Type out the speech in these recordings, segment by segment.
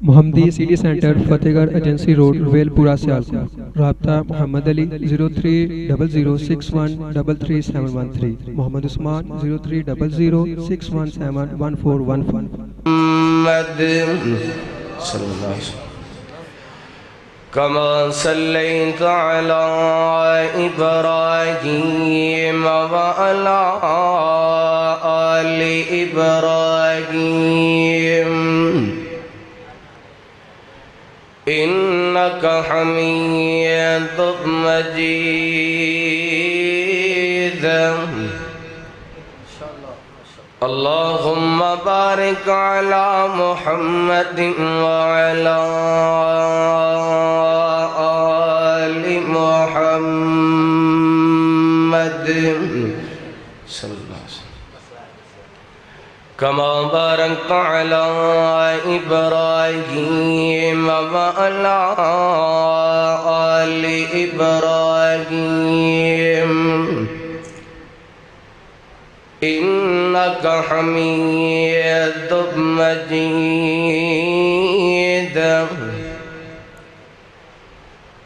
محمدی city centre فتح گڑھ agency road well پورہ سیالکوٹ۔ رابطہ محمد علی 030061333713، محمد عثمان 030061714115۔ محمد صلی اللہ علیہ وسلم كما صليت على إبراهيم وعلى آل إبراهيم إنك حميد مجيد اللهم بارك على محمد وعلى آل محمد صلی اللہ علیہ وسلم كما باركت على إبراهيم وعلى آل إبراهيم إنك حميد مجيد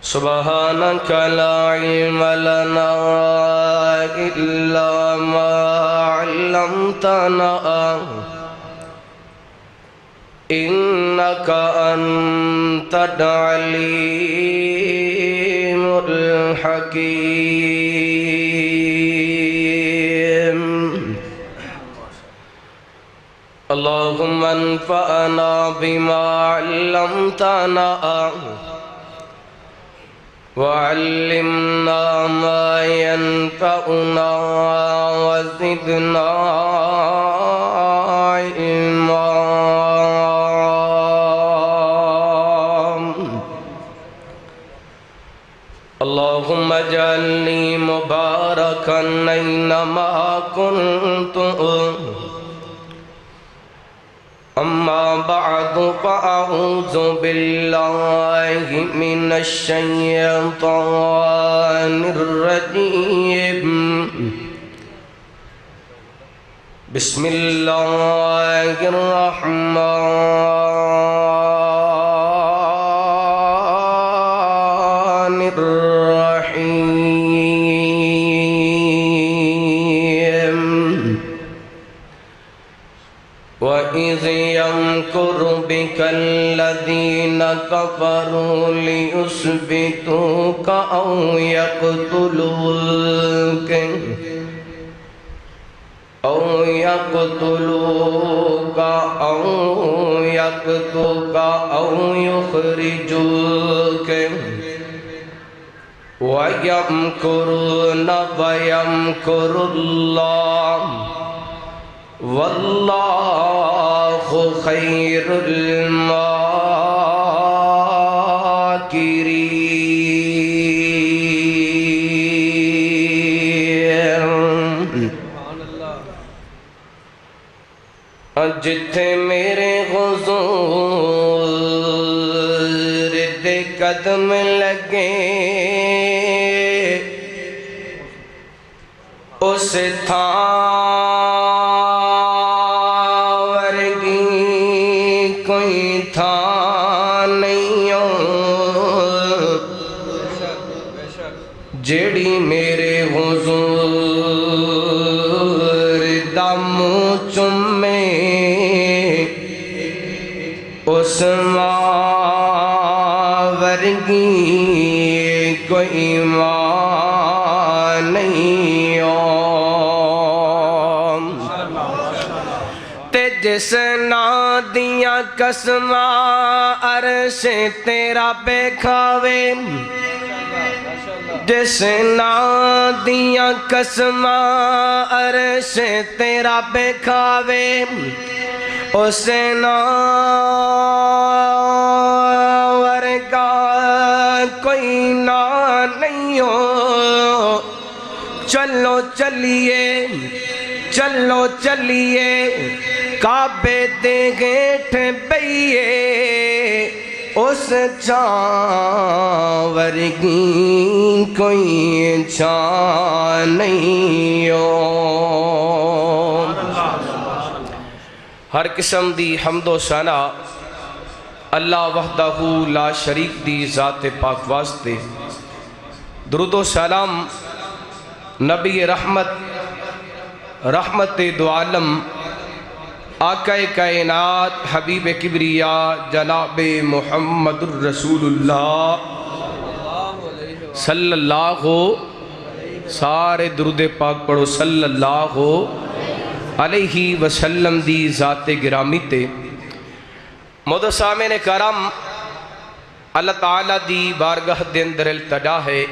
سبحانك لا علم لنا إلا ما علمتنا إنك أنت العليم الحكيم اللهم انفعنا بما علمتنا وعلمنا ما ينفعنا وزدنا علما اللهم اجعلني مباركا أينما كنت أما بعد فأعوذ بالله من الشيطان الرجيم بسم الله الرحمن الرحيم وَإِذْ يَمْكُرُ بِكَ الَّذِينَ كَفَرُوا لِيُثْبِتُوكَ أَوْ يَقْتُلُوكَ أَوْ يُخْرِجُوكَ وَيَمْكُرُونَ وَيَمْكُرُ اللَّهُ واللہ خیر الماکرین۔ جتھے میرے حضور دے قدم لگے اس جیڑی میرے حضور دا منہ چومے اس ماں ورگی کوئی ماں نہیں تے جس نا دیاں قسماں عرش تیرا بے کھاوے جس نا دیاں قسماں عرش تیرا بے کھاوے اس نا ورگا کوئی نا نہیں ہو چلو چلیے کعبے دے گیٹھ بئیے اس چھاں ورگی کوئی چھاں نہیں ہو۔ ہر قسم دی حمد و ثنا اللہ وحدہ لا شریک دی ذات پاک واسطے درود و سلام نبی رحمت رحمت دو عالم آقا کائنات حبیب کبریا جناب محمد الرسول اللہ صلی اللہ سارے درود پاک پڑھو صلی اللہ علیہ وسلم دی ذات گرامی تے مودو سامعین کرام اللہ تعالیٰ دی بارگاہ دے اندر التجا ہے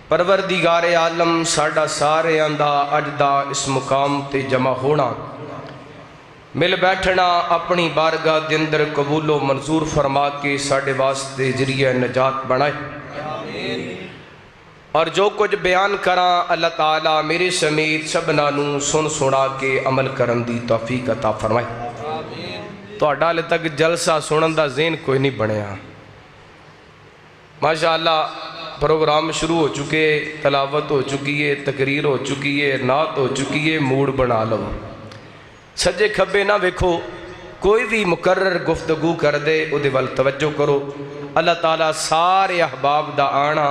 پروردگار عالم ساڈا سارے آندہ اجدا اس مقام تے جمع ہونا مل بیٹھنا اپنی بارگاہ دے اندر قبول و منظور فرما کے ساڈے واسطے ذریعہ نجات بنائے اور جو کچھ بیان کراں اللہ تعالیٰ میرے سمیت سبنا نو سن سنا کے عمل کرن دی توفیق عطا فرمائے تو اڈالے تک جلسہ سنن دا ذہن کوئی نہیں بنیا ماشاءاللہ پروگرام شروع ہو چکے تلاوت ہو چکی ہے تقریر ہو چکی ہے نعت ہو چکی ہے موڈ بنا لو سجے کھبے نہ ویکھو کوئی بھی مقرر گفتگو کر دے ادھے وال توجہ کرو اللہ تعالیٰ سارے احباب دا آنا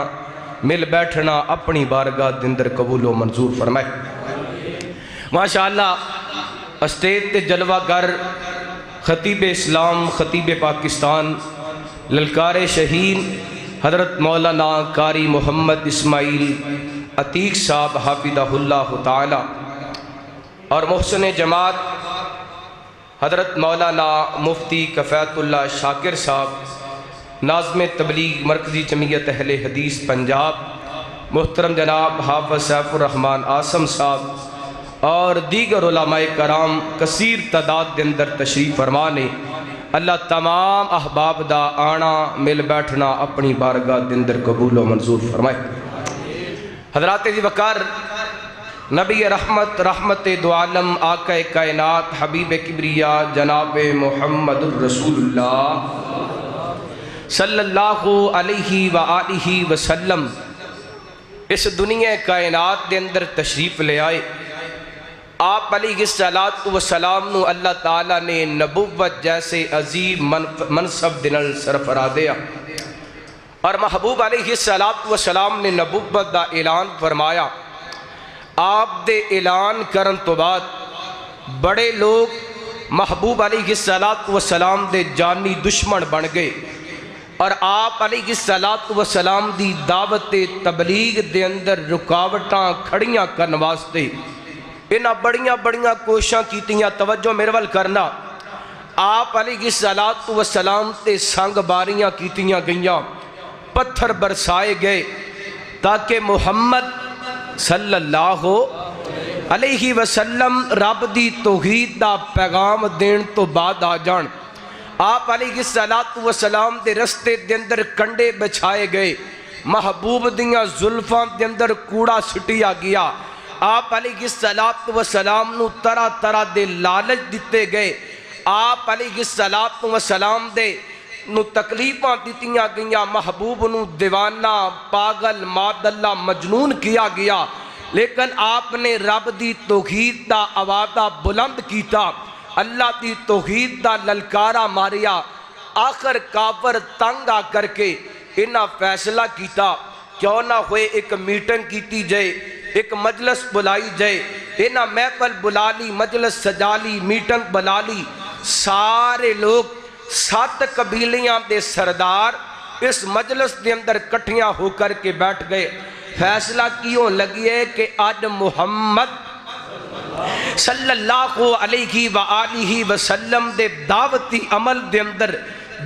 مل بیٹھنا اپنی بارگاہ دندر قبول و منظور فرمائے ماشاءاللہ اسٹیج تے جلوہ گر خطیب اسلام خطیب پاکستان للکار شہین حضرت مولانا قاری محمد اسماعیل عتیق صاحب حافظہ اللہ تعالی اور محسن جماعت حضرت مولانا مفتی کفایت اللہ شاکر صاحب ناظم تبلیغ مرکزی جمعیت اہل حدیث پنجاب محترم جناب حافظ سیف الرحمن آسم صاحب اور دیگر علماء کرام کثیر تعداد دے اندر تشریف فرمانے اللہ تمام احباب دا آنا مل بیٹھنا اپنی بارگاہ دے اندر قبول و منظور فرمائے حضرات دی وقار نبی رحمت رحمت دو عالم آقا کائنات حبیب کبریا جناب محمد الرسول اللہ صلی اللہ علیہ وآلہ وسلم اس دنیا کائنات دے اندر تشریف لے آئے آپ علیہ السلام نو اللہ تعالیٰ نے نبوت جیسے عظیم منصب دنل سرفرا دیا اور محبوب علیہ السلام نے نبوت دا اعلان فرمایا آپ دے اعلان کرن تو بعد بڑے لوگ محبوب علیہ السلام دے جانی دشمن بن گئے اور آپ علیہ السلام دی دعوت تبلیغ دے اندر رکاوٹاں کھڑیاں کرن واسطے انہاں بڑیاں کوششاں کیتیاں توجہ میرے وال کرنا آپ علیہ السلام تے سنگ باریاں کیتیاں گئیاں پتھر برسائے گئے تاکہ محمد صلی اللہ علیہ وسلم رب دی توحید دا پیغام دین تو بعد آ جان آپ علیہ السلام دے رستے دے اندر کنڈے بچھائے گئے محبوب دیاں زلفاں دے اندر کوڑا سٹیا گیا آپ علیہ السلام نو طرح دے لالچ دیتے گئے آپ علیہ السلام دے نو تکلیفاں دیتیاں گئیاں محبوب نو دیوانہ پاگل مادلہ مجنون کیا گیا لیکن آپ نے رب دی توحید دا آوازہ بلند کیتا اللہ دی توحید دا للکارہ ماریا آخر کافر تنگ آ کر کے انہاں فیصلہ کیتا کیوں نہ ہوئے ایک میٹنگ کیتی جائے ایک مجلس بلائی جائے انہاں محفل بلا لی مجلس سجا لی میٹنگ بلا لی سارے لوگ 7 قبیلیاں دے سردار اس مجلس دے اندر کٹھیاں ہو کر کے بیٹھ گئے فیصلہ کیوں لگی ہے کہ آج محمد صلی اللہ علیہ وآلہ وسلم دے دعوتی عمل دے اندر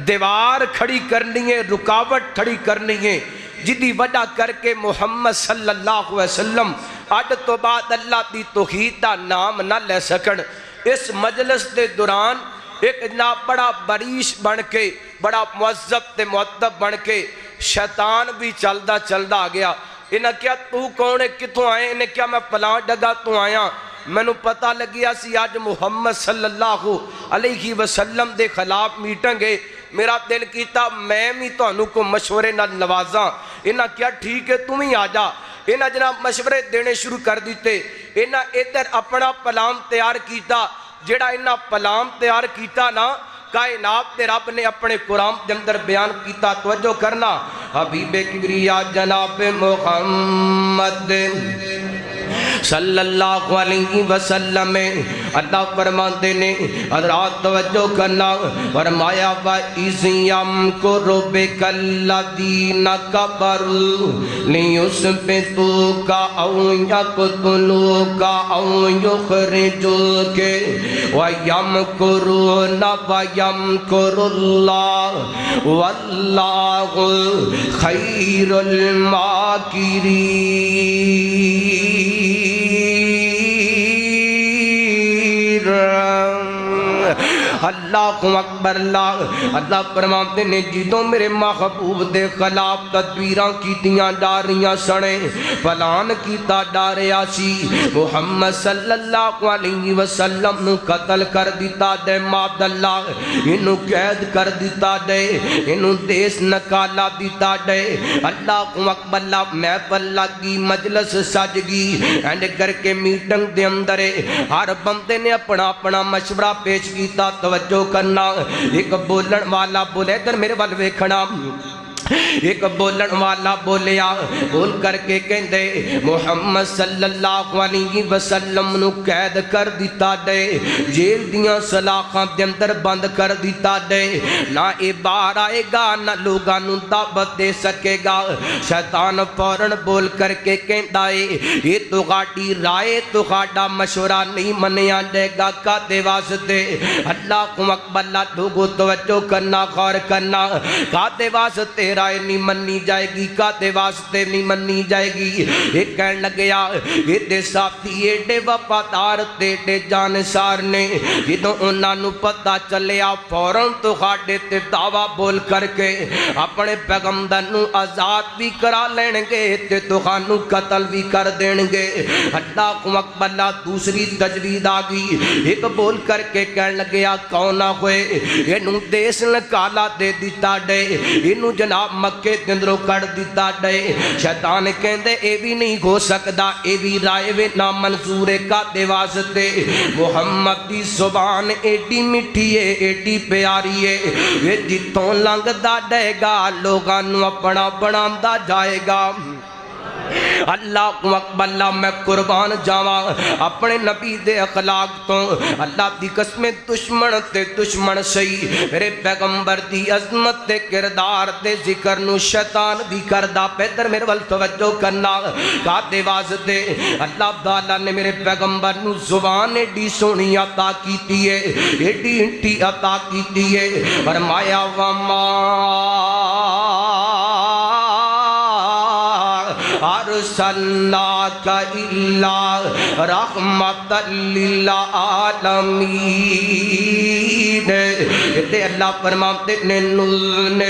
دیوار کھڑی کرنی ہے رکاوٹ کھڑی کرنی ہے جدی وجہ کر کے محمد صلی اللہ علیہ وسلم آج تو بعد اللہ دی توحید دا نام نہ لے سکن اس مجلس دے دوران ایک نا بڑا بریش بن کے بڑا معذب تے معدب بن کے شیطان بھی چلدا گیا انہاں کیا تو کون ہے کتوں آئے انہیں کیا میں پلان ڈگا تو آیا میں نو پتہ لگیا سی آج محمد صلی اللہ علیہ وسلم دے خلاف میٹنگ ہے میرا دل کیتا میں بھی تو انہوں کو مشورے نہ نوازاں انہاں کیا ٹھیک ہے تم ہی آجا انہاں جناب مشورے دینے شروع کر دیتے انہاں ادھر اپنا پلان تیار کیتا جیڑا انہاں پلان تیار کیتا نا کائنات دے رب نے اپنے قرآن دے اندر بیان کیتا، توجہ کرنا، حبیب کبریا جناب محمد صلی اللہ علیہ وسلم اللہ فرماتے نے، حضرات توجہ کرنا، فرمایا وَإِذْ يَمْكُرُ بِكَ الَّذِينَ كَفَرُوا لِيُثْبِتُوكَ أَوْ يَقْتُلُوكَ أَوْ يُخْرِجُوكَ وَيَمْكُرُونَ وَيَمْكُرُ اللَّهُ وَاللَّهُ خَيْرُ الْمَاكِرِينَ۔ اللہ اکبر، اللہ فرماتے نے جدوں میرے محبوب دے خلاف تدبیراں کیتیاں ڈاریاں سنے، فلان کیتا ڈاریا سی، محمد صلی اللہ علیہ وسلم نو قتل کر دیتا دے، ماد اللہ انہوں قید کر دیتا دے، انہوں دیس نکالا دیتا دے۔ اللہ اکبر، محفل لگی، مجلس سج گئی، اینڈ کر کے میٹنگ دے اندر ہر بندے نے اپنا اپنا مشورہ پیش کیتا۔ توجہ کرنا، ایک بولن والا بولے، ادھر میرے وال ویکھنا، ایک بولن والا بولیا، بول کر کے کہندے محمد صلی اللہ علیہ وسلم نو قید کر دیتا دے، جیل دیاں سلاخاں دے اندر بند کر دیتا دے، نہ اے باہر آئے گا نہ لوگاں نو دعوت دے سکے گا۔ شیطان فوراً بول کر کے کہندا ہے یہ تو غاٹی رائے، تو غاٹا مشورہ نہیں منیا دے گا، کاتے واسطے؟ اللہ اکبر، لوگو توجہ کرنا، غور کرنا، کاتے واسطے رائے نہیں منی جائے گی، کاتے واسطے نہیں منی جائے گی؟ ایک کہن لگیا ایڈے ساتھی ایڈے وفادار ایڈے جانسار نے، جدوں انہاں نو پتہ چلیا فوراً تو خاڑے تے دعویٰ بول کر کے اپنے پیغمبر نو آزاد بھی کرا لین گے تے تو خانو قتل بھی کر دین گے۔ اللہ اکبر، دوسری تجوید آگئی، ایک بول کر کے کہن لگیا کون ہوئے اینو دیس نکالا دے دیتا دے، اینو جناب مکے دندروں کر دیتا دے۔ شیطان کہندے اے بھی نہیں ہو سکدا، اے بھی رائے وے نا منظور کا دے واسطے۔ محمد دی زبان ایڈی مٹھی ہے، ایڈی پیاری ہے، یہ جتوں لنگ دا دے گا لوگاں نو اپنا بناندا جائے گا۔ اللہ اکبر، میں قربان جاواں اپنے نبی دے اخلاق تو، اللہ دی قسم دشمن تے دشمن سہی، میرے پیغمبر دی عظمت تے کردار تے ذکر نو شیطان بھی کردا پے۔ ادھر میرے ول توجہ کرنا، کاتے واسطے؟ اللہ تعالیٰ نے میرے پیغمبر نو زبان ایڈی سونی عطا کیتی ہے، ایڈی انٹی عطا کیتی ہے، فرمایا وما ارسلناک الا رحمت للعالمین۔ تے اللہ فرماتے نے نزل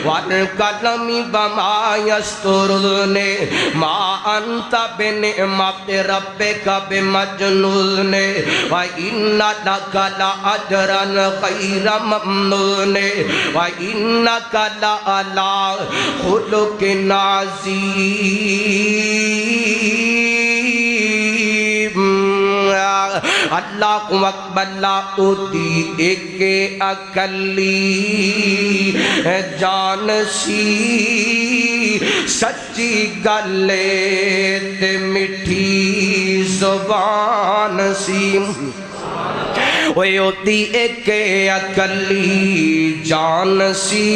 والقلم وما یسطرون ما انت بنعمت ربک بمجنون وان لک لاجرا غیر ممنون وانک لعلی خلق عظیم۔ اللہ اکبر، اوتی ایک اکلی جان سی، سچی گلے تے مٹھی زبان سی۔ اوے اوتی ایک اکلی جان سی،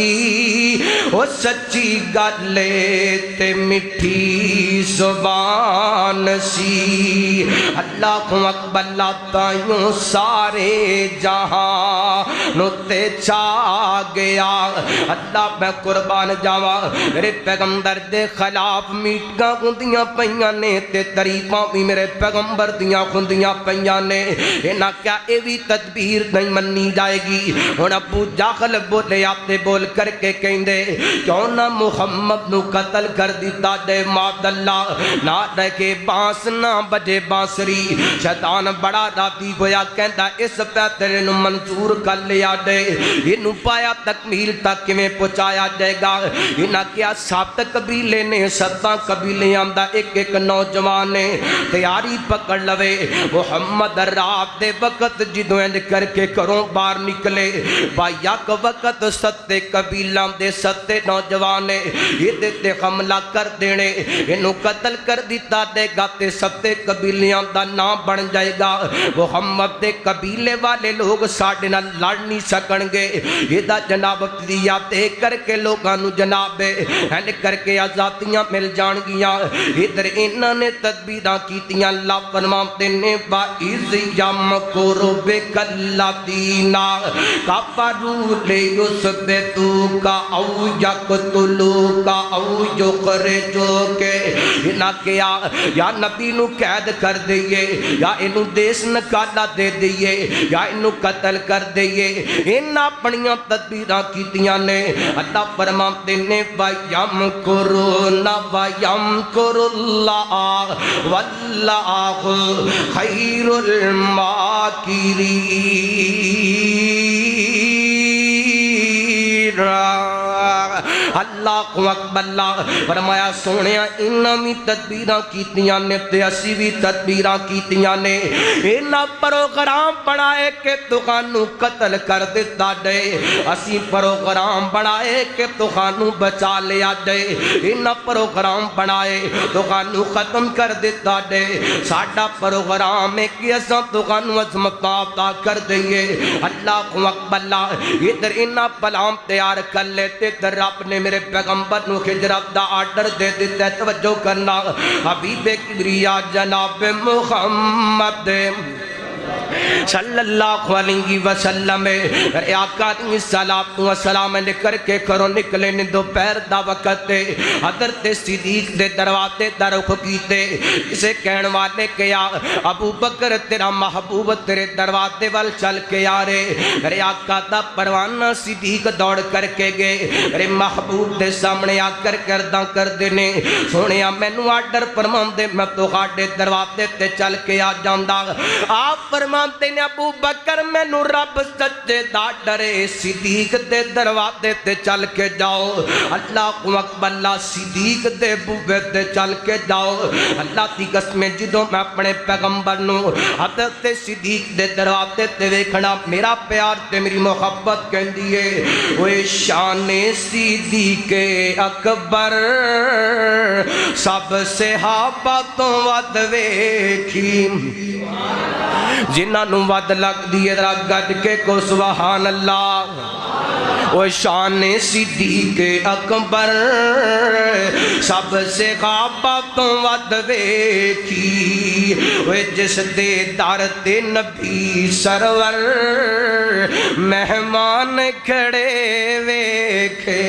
او سچی گلے تے مٹھی زبان سی۔ اللہ اکبر، تائیوں سارے جہاں نو تے چھا گیا۔ اللہ میں قربان جاواں میرے پیغمبر دے خلاف میٹنگاں ہوندیاں پیاں نے تے تعریفاں بھی میرے پیغمبر دیاں ہوندیاں پیاں نے، انہاں کیا اے بھی تدبیر نہیں منی جائے گی؟ ہن ابو جہل بولے آتے بول کر کے کہندے کیوں نہ محمد نو قتل کر دیتا دے، ماد اللہ نہ رکھے بانس نہ بجے بانسری۔ شیطان بڑا راضی ہویا، کہندا اس پہ تیرے نو منظور کر لیا دے، انہوں پایا تکمیل تک میں پہنچایا جائے گا۔ انہاں کیا 7 قبیلے نے 7 قبیلے آمدہ ایک ایک نوجوان نے تیاری پکڑ لوے۔ محمد رات دے وقت جدوں انج کر کے گھروں باہر نکلے بھائی یک وقت ستے قبیلاں دے ستے نوجوان نے یہ تے حملہ کر دینے انہوں قتل کر دیتا دے گا تے ستے قبیلیاں دا نام بن جائے گا محمد دے قبیلے والے لوگ ساڑھے نہ لڑ نہیں سکن گے یہ دا جناب دیا دے کر کے لوگانو جناب ہن کر کے آزادیاں مل جان گیاں ادھر انہوں نے تدبیرہ کیتیاں اللہ فرماتے نے بَإِذْ يَمْكُرُ بِكَ الَّذِينَ كَفَرُوا لِيُثْبِتُوكَ أَوْ يَقْتُلُوكَ أَوْ يُخْرِجُوكَ انہاں کیا یا نبی نو قید کر دئیے یا انہوں دیس نکالا دے دئیے یا انہوں قتل کر دئیے انہاں اپنیاں تدبیرہ کیتیاں نے اللہ فرماتے نے وَيَمْكُرُونَ وَيَمْكُرُ اللَّهُ وَاللَّهُ خَيْرُ الْمَاكِرِينَ اللہ اکبر اللہ فرمایا سونیا انہاں بھی تدبیراں کیتیاں نے تے اسی بھی تدبیراں کیتیاں نے انہاں پروگرام بنائے کہ تخانو قتل کر دیتا دے اسی پروگرام بنائے کہ تخانو بچا لیا دے انہاں پروگرام بنائے تخانو ختم کر دیتا دے ساڑھا پروگرام ہے کہ اساں تخانو عظمت عطا کر دئیے اللہ اکبر اللہ ادھر انہاں پلام تیار کر لیتے در رب نے میرے پیغمبر نو ہجرت دا آرڈر دے دیتا ہے توجہ کرنا حبیب کبریا جناب محمد صلی اللہ علیہ وسلم اے آقا دی صلاۃ و سلام لے کر کے کرو نکلے نے دوپہر دا وقت تے حضرت صدیق دے دروازے دا رخ کیتے اسے کہن والے کیا ابو بکر تیرا محبوب تیرے دروازے وال چل کے آ رہے اے آقا دا پروانہ صدیق دوڑ کر کے گئے اے محبوب دے سامنے آ کر کرداں کر دینے سونیا مینوں آرڈر فرمان دے میں تہاڈے دروازے تے چل کے آ جاندا آپ فرماتے ہیں ابو بکر میں نو رب سچے دا ڈرے صدیق دے دروازے تے چل کے جاؤ اللہ اکبر اللہ صدیق دے بوے تے چل کے جاؤ اللہ دی قسم جدوں میں اپنے پیغمبر نو حضرت صدیق دے دروازے تے ویکھنا میرا پیار تے میری محبت کہندی ہے اوے شان صدیق اکبر سب صحابہ تو ود ویکھی جنہاں نو ود لگ دیئے ذرا گد کے کو سبحان اللہ وہ شان صدیق اکبر سب سے غابت ود ویکھی وہ جس دے در تے نبی سرور مہمان کھڑے ویکھے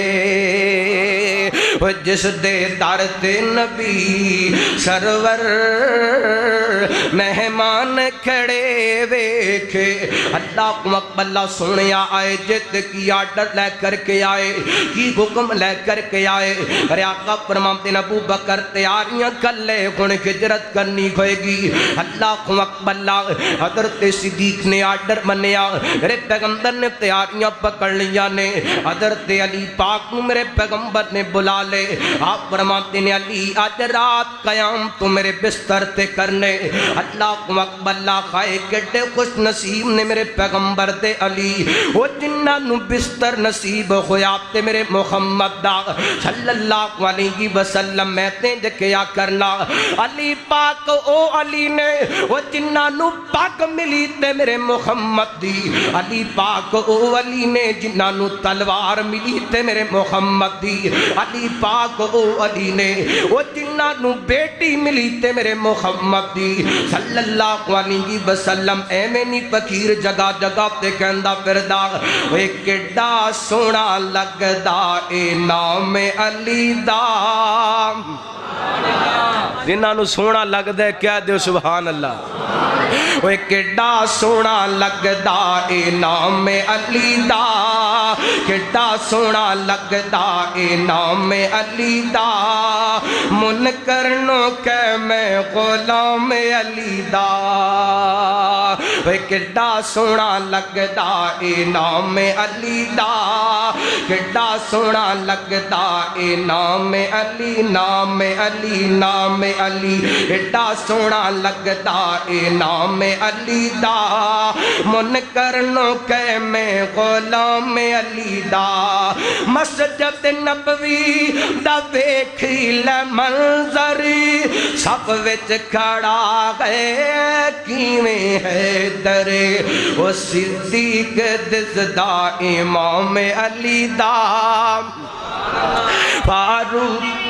وہ جس دے در تے نبی سرور مہمان کھڑے ویکھے اللہ اکبر اللہ سنیا آئے جت کی آرڈر لے کر کے آئے کی حکم لے کر کے آئے ارے آقا فرماتے ہیں ابو بکر تیاریاں کر لے ہن ہجرت کرنی ہوئے گی اللہ اکبر اللہ حضرت صدیق نے آرڈر منیا میرے پیغمبر نے تیاریاں پکڑ لیا نے حضرت علی پاک نو میرے پیغمبر نے بلا لے آپ فرماتے ہیں علی آج رات قیام تو میرے بستر تے کرنے اللہ اکبر اللہ خائے کڈے خوش نصیب نے میرے پیغمبر دے علی وہ جنہاں نو بستر نصیب ہویا تے میرے محمد دا صلی اللہ علیہ وسلم میں تے کیا کرنا علی پاک او علی نے وہ جنہاں نو پاک ملی تے میرے محمد دی علی پاک او علی نے جنہاں نو تلوار ملی تے میرے محمد دی علی پاک او علی نے وہ جنہاں نو بیٹی ملی تے میرے محمد دی صلی اللہ علیہ وسلم اے میں نہیں فقیر جگہ جگہ تے کہندا پھردا اے کڈا سونا لگدا اے نام علی دا جنہاں نو سونا لگدا ہے کہہ دیو سبحان اللہ اے کڈا سونا لگدا اے نام علی دا کڈا سونا لگدا اے نام علی دا منکر نو کہ میں غلام علی دا کڈا سونا لگدا اے نام علی دا کڈا سونا لگدا اے نام علی نام علی نام علی کڈا سونا لگدا اے نام علی دا منکر نو کہ میں غلام علی دا مسجد نبوی دا ویکھی لے منظر سب وچ کھڑا ہے کیویں ہے درے او صدیق دسدا امام علی دا فاروق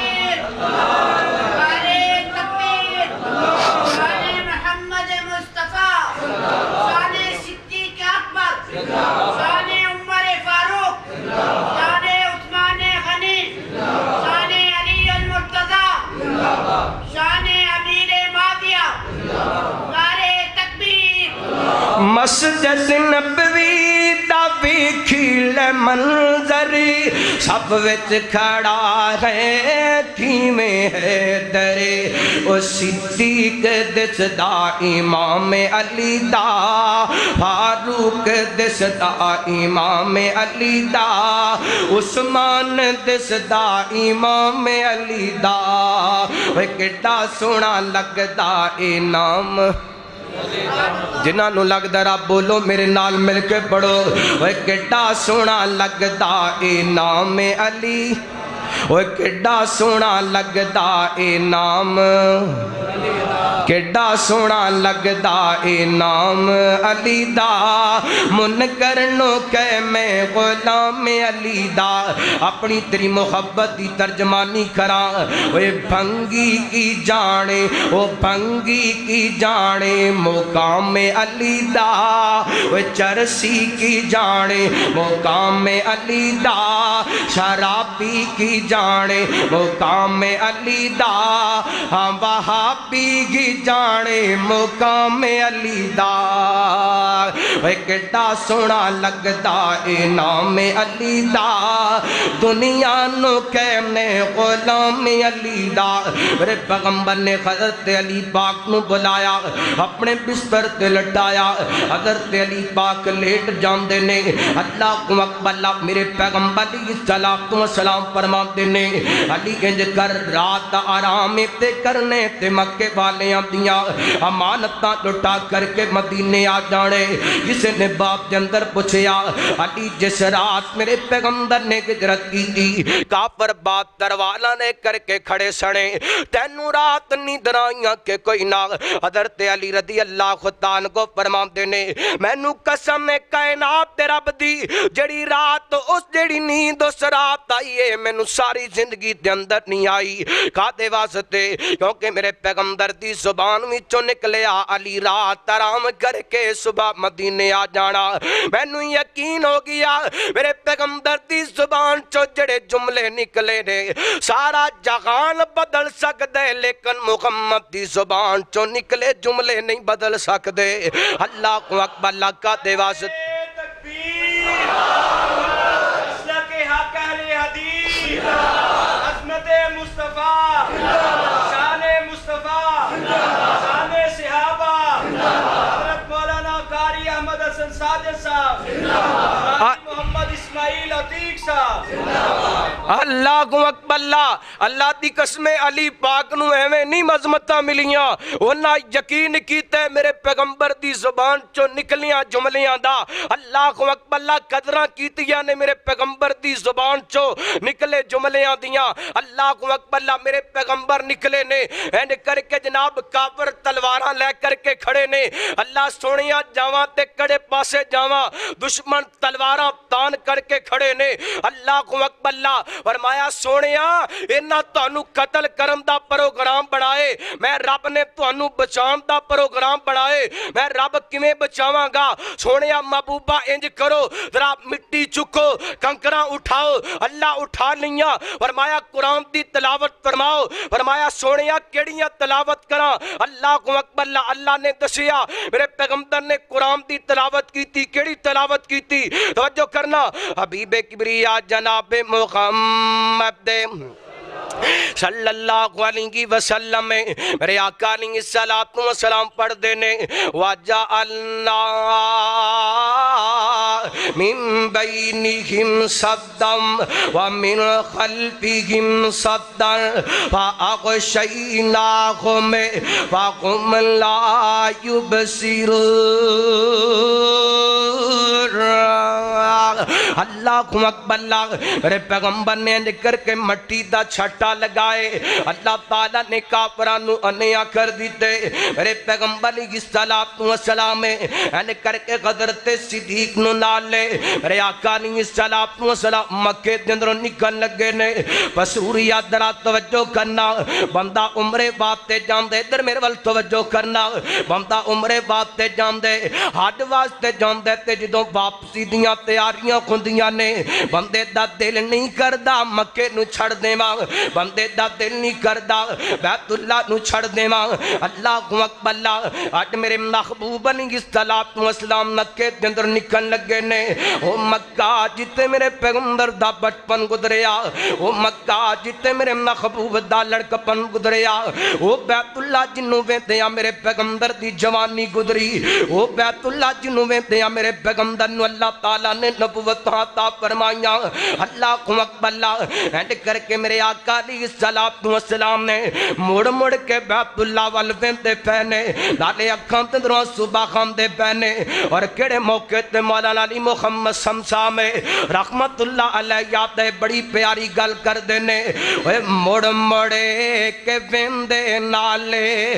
مسجد نبوی دا ویکھی لے منظر سب وچ کھڑا ہے کیویں ہے درے او صدیق دسدا امام علی دا فاروق دسدا امام علی دا عثمان دسدا امام علی دا کڈا سونا لگدا اے نام جنہاں نو لگدا رب بولو میرے نال مل کے پڑھو اوے کڈا سونا لگدا اے نام علی اوے کڈا سونا لگدا اے نام کڈا سونا لگدا اے نام علی دا منکر نو کہ میں غلام علی دا اپنی تیری محبت دی ترجمانی کراں اوے بھنگی کی جانے او بھنگی کی جانے مقام علی دا اوے چرسی کی جانے مقام علی دا شرابی کی جانے مقام علی دا ہاں وہابی کی جانے مقام علی دا اے کڈا سونا لگدا اے نام علی دا دنیا نو کہنے غلام علی دا میرے پیغمبر نے حضرت علی پاک نو بلایا اپنے بستر تے لٹایا حضرت علی پاک لیٹ جاندے نے اللہ کو اکبر میرے پیغمبر علیہ السلام فرماتے نے علی انج کر رات آرام تے کرنے تے مکے والے دیاں امانتاں لٹا کر کے مدینے آ جانے جس نے باپ کے اندر پوچھیا علی جس رات میرے پیغمبر نے ہجرت کی تھی کافر بات دروالا نے کر کے کھڑے سڑے تینوں رات نیندر آئیاں کہ کوئی نہ حضرت علی رضی اللہ تعالیٰ کو فرماتے نے مینوں قسم کائنات تے رب دی جڑی رات اس جڑی نیند اس رات آئی ہے مینوں ساری زندگی دے اندر نہیں آئی کھاتے واسطے کیونکہ میرے پیغمبر دی زبان وچوں نکلیا علی رات آرام کر کے صبح مدینے آ جانا مینوں یقین ہو گیا میرے پیغمبر دی زبان چوں جڑے جملے نکلے نے سارا جہان بدل سکدے لیکن محمد دی زبان چوں نکلے جملے نہیں بدل سکدے اللہ کو اکبر اللہ کا دے واسطے تکبیر اسلام کے حق اہل حدیث عظمت مصطفیٰ شان مصطفیٰ شان صحابہ حضرت مولانا قاری احمد حسن صادق صاحب محمد اسماعیل عتیق صاحب اللہ کو اکبر اللہ دی قسم علی پاک نو ایویں نہیں عظمتاں ملیاں انہاں یقین کیتے میرے پیغمبر دی زبان چوں نکلیاں جملیاں دا اللہ کو اکبر قدراں کیتیاں نے میرے پیغمبر دی زبان چوں نکلے جملیاں دیاں اللہ کو اکبر میرے پیغمبر نکلے نے اینڈ کر کے جناب کافر تلواراں لے کر کے کھڑے نے اللہ سونیاں جاواں تے کڑے پاسے جاواں دشمن تلواراں تان کر کے کھڑے نے اللہ کو اکبر فرمایا سونیا انہاں تانوں قتل کرن دا پروگرام بنائے میں رب نے تانوں بچان دا پروگرام بنائے میں رب کیویں بچاواں گا سونیا محبوبہ انج کرو ذرا مٹی چکو کنکراں اٹھاؤ اللہ اٹھا لیاں فرمایا قرآن دی تلاوت فرماؤ فرمایا سونیا کیڑیاں تلاوت کراں اللہ اکبر اللہ نے دسیا میرے پیغمبر نے قرآن دی تلاوت کی تھی کیڑی تلاوت کی تھی توجہ کرنا حبیب کبریا جناب محمد صلی اللہ علیہ وسلم میرے آقا علیہ السلام پڑھ دینے وَجَعَلْنَا مِن بَيْنِهِمْ صَدًّا وَمِنْ خَلْفِهِمْ صَدًّا فَأَغْشَيْنَاهُمْ فَهُمْ لَا يُبْصِرُونَ اللہ اکبر میرے پیغمبر نے نکر کے مٹی دا چھٹا لگائے اللہ تعالیٰ نے کافرانو انیا کر دیتے میرے پیغمبر علیہ السلام نکر کے حضرت صدیق نو نالے میرے آقا علیہ السلام مکے دندروں نکل لگے نے پسوریا درہ توجہ کرنا بندہ عمرے باتے جاندے در میرے وال توجہ کرنا بندہ عمرے باتے جاندے حج واسطے جاندے تے جدوں واپسی دیاں تیاریاں کھندیاں نے بندے دا دل نہیں کردہ مکے نو چھڑ دے ماں بندے دا دل نہیں کردہ بیت اللہ نو چھڑ دے ماں اللہ اکبر اللہ آج میرے محبوب علیہ السلام مکے دندر نکل لگے نے او مکہ جتے میرے پیغمبر دا بچپن گزریا او مکہ جتے میرے محبوب دا لڑکپن گزریا او بیت اللہ جنوں ویندیاں میرے پیغمبر دی جوانی گزری او بیت اللہ جنوں ویندیاں میرے پیغمبر نو اللہ تعالیٰ نے نبوت عطا فرمائیاں اللہ اکبر اللہ اینڈ کر کے میرے آقا علیہ السلام نے مڑ کے بیت اللہ والویندے پہنے لالے اکھاں تندروں صبح خاندے پہنے اور کڑے موقع تے مولانا علی محمد سمسا میں رحمت اللہ علیہ یاد ہے بڑی پیاری گل کر دینے مڑے کے ویندے نالے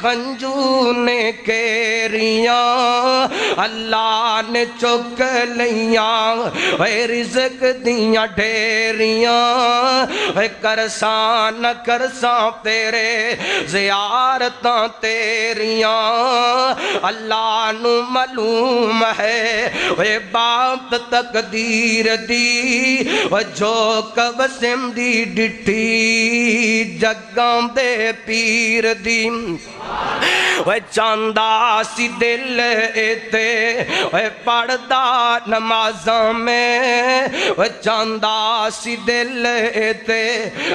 خنجونے کیریاں اللہ نے چک لیاں رزق دیاں ڈھیریاں کرساں نہ کرساں تیرے زیارتاں تیریاں اللہ نو معلوم ہے بات تقدیر دی جو قبسم دی ڈٹھی جگاں دے پیر دی چاندہ سی دل ایتے پڑھدا نمازاں میں چاندہ سی دل ایتے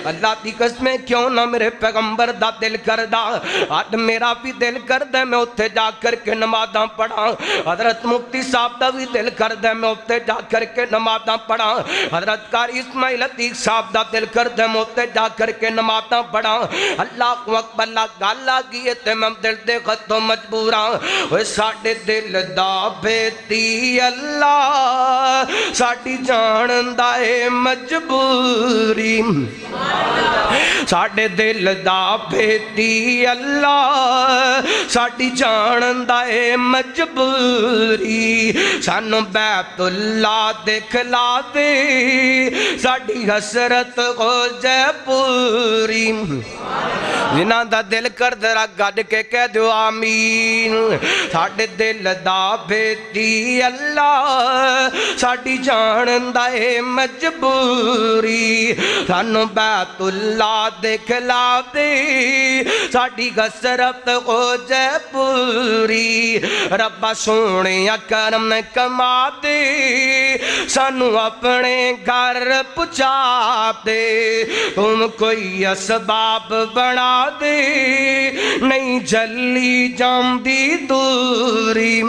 اللہ دی قسمیں کیوں نہ میرے پیغمبر دا دل کردہ آج میرا بھی دل کردہ میں اتھے جا کر کے نمازاں پڑھا حضرت مفتی صاحب دا بھی دل کردہ میں اتھے جا کر کے نمازاں پڑھا حضرت قاری اسماعیل عتیق صاحب دا دل کردہ میں اتھے جا کر کے نمازاں پڑھا اللہ اکبر اللہ گالا گئے تے میں دل دے خطو مجبوراں ساڑھے دل دا بیتی اللہ ساڑھی جان دائے مجبوری ساڑھے دل دا بیتی اللہ ساڑھی جان دائے مجبوری سانو بیت اللہ دکھلا دے ساڑھی حسرت ہو جائے پوری جنہاں دا دل کر درہ گاڑ کے کہہ دو آمین ساڑھے دل دا بیتی اللہ ساڑھی جان دائے مجبوری سانو بیت اللہ دکھلا دے ساڑھی حسرت ہو جائے پوری ربا سونے کرم کما دے سانو اپنے گھر پچا دے تم کوئی اسباب بنا دے نہیں جلی جاندی دوری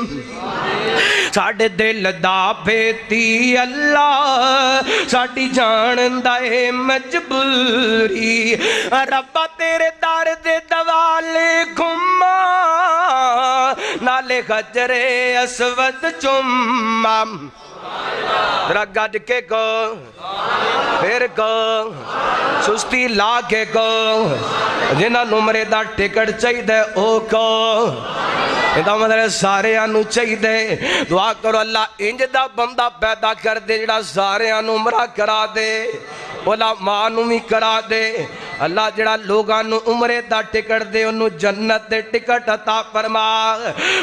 ساڑھے دل دا بیتی اللہ ساڑھی جان دائے مجبوری ربا تیرے دار دے دوالے گھما نالے خجر اسود چمہ ذرا گڈ کے گو پھر گو سستی لا کے گو جنہاں نمرے دا ٹکٹ چاہی دے او کو اندھا مدر سارے آنو چاہی دے دعا کرو اللہ انج دا بندہ پیدا کر دے جڑا سارے آنو عمرہ کرا دے علماء نو بھی کرا دے اللہ جڑا لوگاں نو عمرے دا ٹکٹ دے انہوں جنت دے ٹکٹ عطا فرما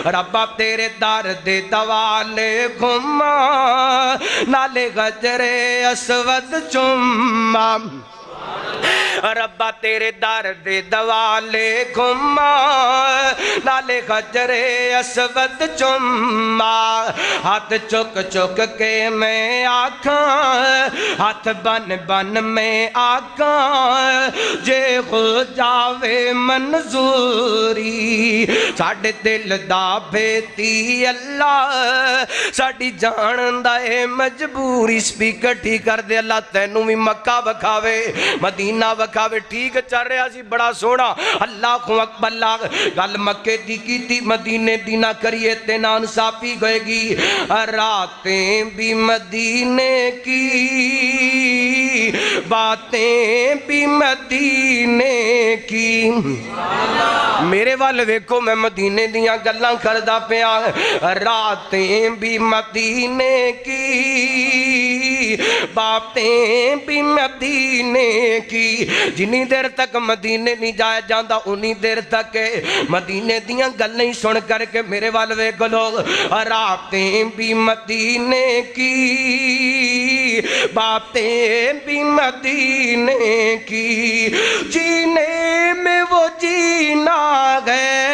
ربا تیرے در دے دوالے گھما نالے غجر اسود چما ربا تیرے در دے دوالے گھما نالے غجر اسود چما ہاتھ چک چک کے میں آکھاں ہاتھ بن بن میں آکھاں جے ہو جاوے منظوری ساڑھے دل دا بھیتی اللہ ساڑھی جان دائے مجبوری سپیکر ٹھیک کر دے اللہ تینوں بھی مکہ بکھاوے مدینہ بکھاوے ٹھیک چل رہا سی بڑا سونا اللہ کو اکبر اللہ گل مکے دی کی تھی مدینے دینا کریے تینان صافی گئے گی راتیں بھی مدینے کی باتیں بھی مدینے کی میرے والے ویکھو میں مدینے دیاں گلاں کردہ پیا راتیں بھی مدینے کی باتیں بھی مدینے کی جنہی دیر تک مدینے نہیں جایا جاندہ انہی دیر تک مدینے دیاں گلیں سن کر کے میرے والوے کو لوگ راتیں بھی مدینے کی باتیں بھی مدینے کی جینے میں وہ جینا گئے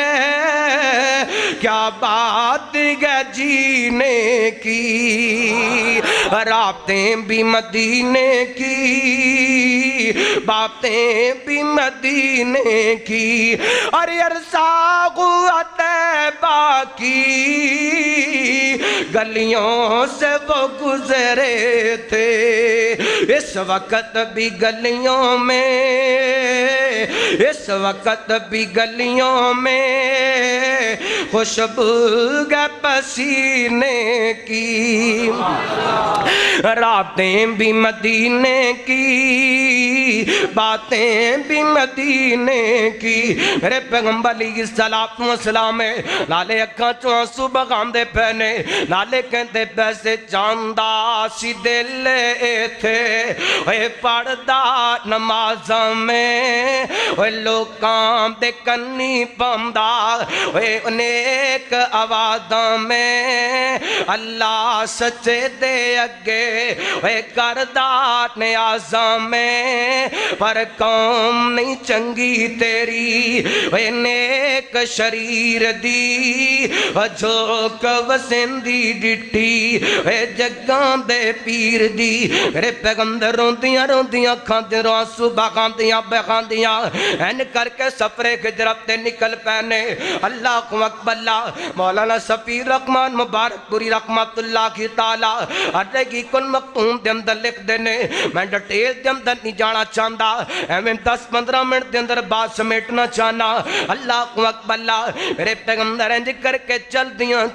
کیا بات گئے جینے کی راتیں بھی مدینے کی باتیں بھی مدینے کی ارے ارساغ عطیبہ کی گلیوں سے وہ گزرے تھے اس وقت بھی گلیوں میں اس وقت بھی گلیوں میں خوشبو گئے پسینے کی راتیں بھی مدینے کی باتیں بھی مدینے کی میرے پیغمبر علیہ السلام لالے اکھاں چوں آنسو بغام دے پہنے لالے کہندے پیسے چاندہ سی دلے تھے اے پڑھدا نمازاں میں اے لوکاں دے کنی پمدا اے نیک آوازاں میں اللہ سچے دے اگے اے کردہ نیازاں میں پر قوم نہیں چنگی تیری اے نیک شریر دی جھوک وسندی ڈٹھی اے جگاں دے پیر دی میرے پیغمبر روندیاں روندیاں کھاندے رو آنسو بغاندیاں بغاندیاں این کر کے سفر ہجرت تے نکل پہنے اللہ کو اکبر اللہ مولانا سفیر رحمان مبارک پوری رحمت اللہ کی تعالی ادگی کن مختوم دے اندر لکھ دینے میں ڈیٹیل دے اندر نہیں جانا چاہتا میں 10-15 منٹ دے اندر بات سمیٹنا چاہنا اللہ کو اکبر اللہ میرے پیغمبر انج کر کے چل دیاں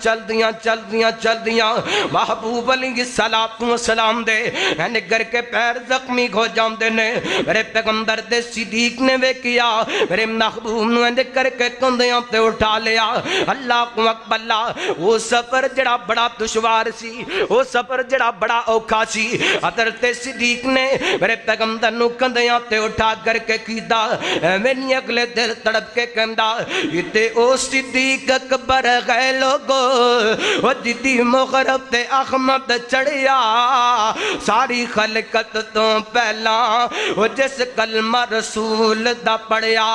محبوب علیہ السلام دے این کر کے پیر زخمی ہو جاؤں دینے میرے پیغمبر دے صدیق نے وے کیا میرے محبوب نے انج کر کے کندیاں تے اٹھا لیا اللہ کو اکبر اللہ وہ سفر جڑا بڑا دشوار سی وہ سفر جڑا بڑا اوکھا سی حضرت صدیق نے میرے پیغمبر نو کندیاں تے اٹھا کر کے کیدا میں نہیں اگلے دل تڑپ کے کہندا یہ او صدیق اکبر گئے لوگو وہ جدی مغرب تے احمد چڑھیا ساری خلقت تو پہلا وہ جس کلمہ رسول دا پڑھیا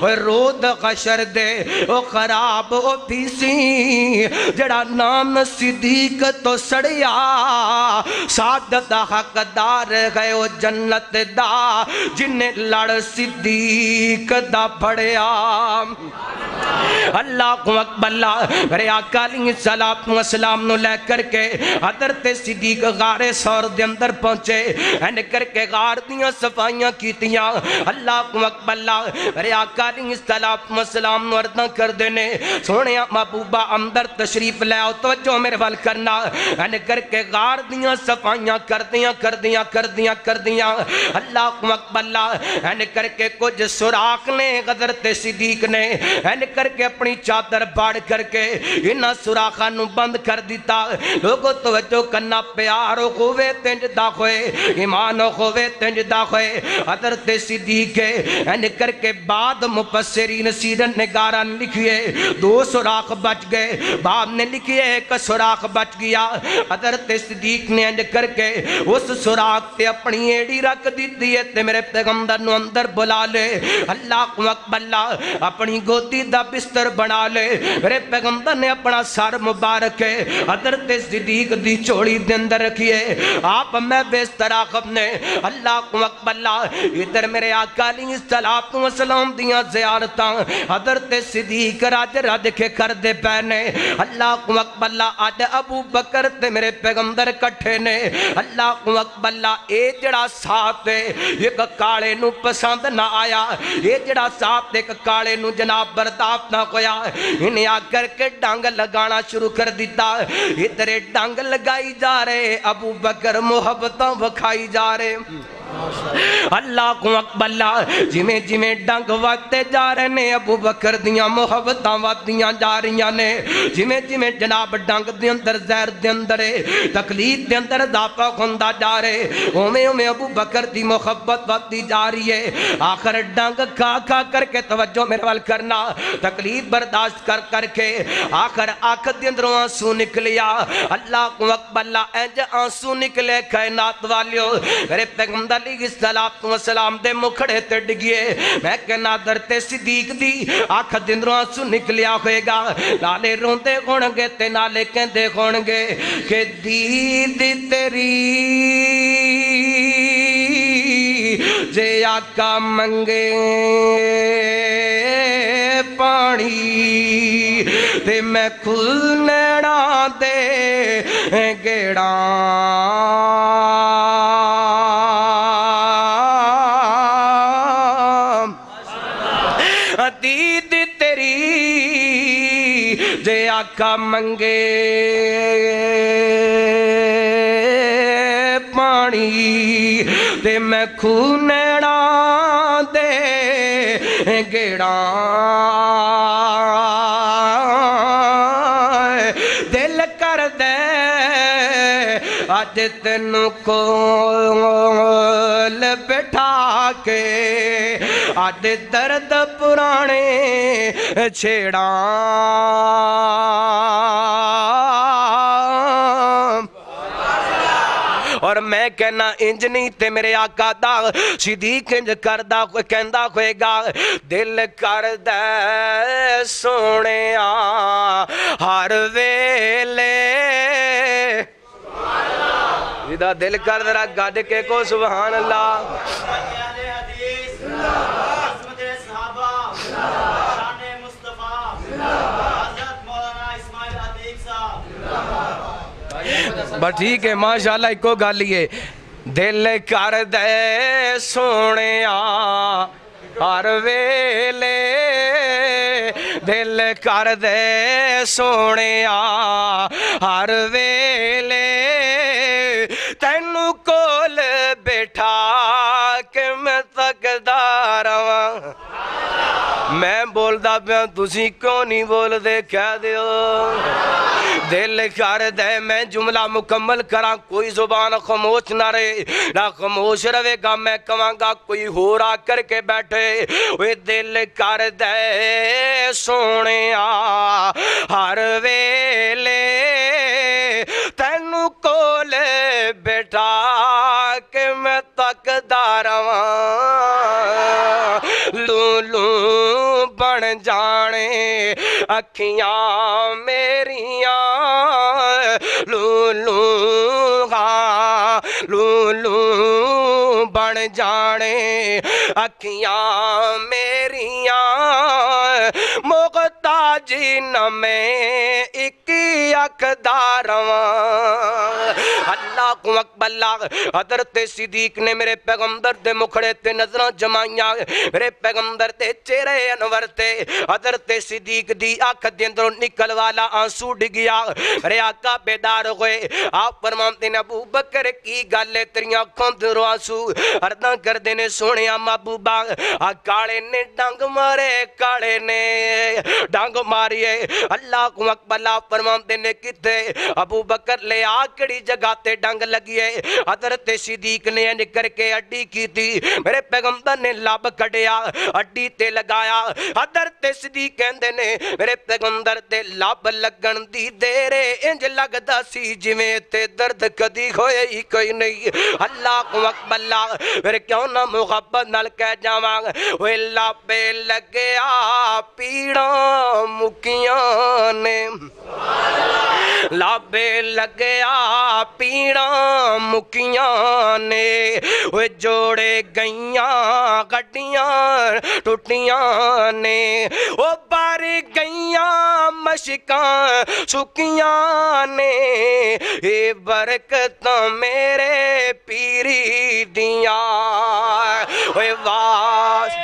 وہ رود غشر دے وہ خراب وہ پیسی جڑا نام صدیق تو سڑیا سعادت حق دار گئے وہ جنت دا جنہیں لڑ صدیق دا پڑھیا اللہ کو اکبر اللہ میرے آقا علیہ السلام نو لے کر کے حضرت صدیق غار سور دے اندر پہنچے این کر کے غار دیاں صفائیاں کیتیاں اللہ کو اکبر اللہ میرے آقا علیہ السلام نو ارداں کر دینے سونے محبوبہ اندر تشریف لے آؤ توجہ میرے وال کرنا این کر کے غار دیاں صفائیاں کر دیاں اللہ کو اکبر اللہ این کر کے کچھ سراخ نے حضرت صدیق نے این کر کے اپنی چادر باڑ کر کے انہاں سوراخاں نو بند کر دیتا لوگو توجہ کرنا پیارو ہوئے تنج دا ہوئے ایمانو ہوئے تنج دا ہوئے حضرت صدیق این کر کے بعد مفسرین سیرت نگاران لکھئے 2 سوراخ بچ گئے باب نے لکھئے ایک سوراخ بچ گیا حضرت صدیق نے این کر کے اس سوراخ تے اپنی ایڑی رکھ دیتی ہے تے میرے پیغمبر نو اندر بلا لے اللہ اکبر اللہ اپنی گودی دا بستر بنا لے میرے پیغمبر نے اپنا سر مبارک ہے حضرت صدیق دی چوڑی دے اندر رکھیے آپ میں بستر آخب نے اللہ اکبر اللہ ادھر میرے آقا علیہ السلام دیاں زیارتاں حضرت صدیق راج راج کے کر دے پہنے اللہ اکبر اللہ آج ابو بکر تے میرے پیغمبر کٹھے نے اللہ اکبر اللہ اے جڑا ساتھ ہے ایک کالے نو پسند نہ آیا اے جڑا ساتھ ایک کالے نو جناب برداشت نہ ہویا انہیں آ کر کے ڈانگ لگانا شروع کر دیتا ادھر ڈانگ لگائی جا رہے ابو بکر محبتوں بکھائی جا رہے اللہ کو اکبر اللہ جمیں جمیں ڈنگ وقتے جا رہے نے ابو بکر دیاں محبتاں وقتیاں جا رہیاں نے جمیں جمیں جناب ڈنگ دے اندر زہر دے اندر تکلیف دے اندر اضافہ ہوندہ جا رہے اومیں ابو بکر دی محبت وقتی جا رہی ہے آخر ڈنگ کھا کھا کر کے توجہ میرے وال کرنا تکلیف برداشت کر کر کے آخر آنکھ دے اندروں آنسو نکلیا اللہ کو اکبر اللہ اینج آنسو نکلے کائنات والیو میرے پیغمبر علیہ السلام دے مکھڑے تے ڈگیے میں کہنا درتے صدیق دی آنکھ دن آنسو نکلیا ہوئے گا نالے روندے ہونگے تے نالے کہندے ہونگے کہ دید تیری جے آقا منگے پانی تے میں کھلنا دے گیڑاں دید تیری جے آقا منگے پانی تے میں کھونیڑا دے گیڑاں دل کر دے آج تینوں کول بٹھا کے آج درد پرانے چھیڑاں اور میں کہنا انج نہیں تے میرے آقا دا صدیق انج کردہ کہندہ ہوئے گا دل کردہ سونے ہر ویلے جدا دل کر ذرا گاڑ کے کو سبحان اللہ بس ٹھیک ہے ماشاءاللہ ایک کو گا لیے دل کر دے سونے ہر ویلے دل کر دے سونے ہر ویلے تینوں کول بیٹھا کہ میں تکدار ہوں میں بول دا پیا تسی کیوں نہیں بول دے کہہ دیو دل کر دے میں جملہ مکمل کراں کوئی زبان خاموش نہ رہے نہ خاموش رہے گا میں کہاں گا کوئی ہورا کر کے بیٹھے وہ دل کر دے سونے ہر ویلے تینوں کول بیٹھا کہ میں تکدار لولوں بن جانے اکھیاں میریاں لولوں بن جانے اکھیاں میریاں محتاج نہ میں ایک اقدار اللہ کو اکبر اللہ حضرت صدیق نے میرے پیغمبر دے مکھڑے تے نظران جمائیاں میرے پیغمبر دے چہرے انور تے حضرت صدیق دی آنکھ دے اندروں نکل والا آنسو ڈگیا میرے آقا بیدار ہوئے آپ فرماتے ہیں ابو بکر کی گالے تیری آنکھوں دے آنسو اردا کردے نے سونیا محبوبہ کالے نے ڈنگ مارے کالے نے ڈنگ ماریے اللہ کو اکبر فرماندے نے کتے ابو بکر لے آکڑی جگہ تے ڈنگ لگیے حضرت صدیق نے انج کر کے اڈی کی تھی میرے پیغمبر نے لب کڈیا اڈی تے لگایا حضرت صدیق کہندے نے میرے پیغمبر تے لب لگن دی دیر انج لگدا سی جویں تے درد کدی ہوئے ہی کوئی نہیں اللہ کو اکبر میرے کیوں نہ محبت نال کہہ جاواں اوے لبے لگیا پیڑاں مکیاں نے لابے لگیا پیڑاں مکیاں نے وہ جوڑے گئیاں گڈیاں ٹوٹیاں نے وہ بار گئیاں مشکاں سکیاں نے اے برکتاں میرے پیری دیاں وہ واس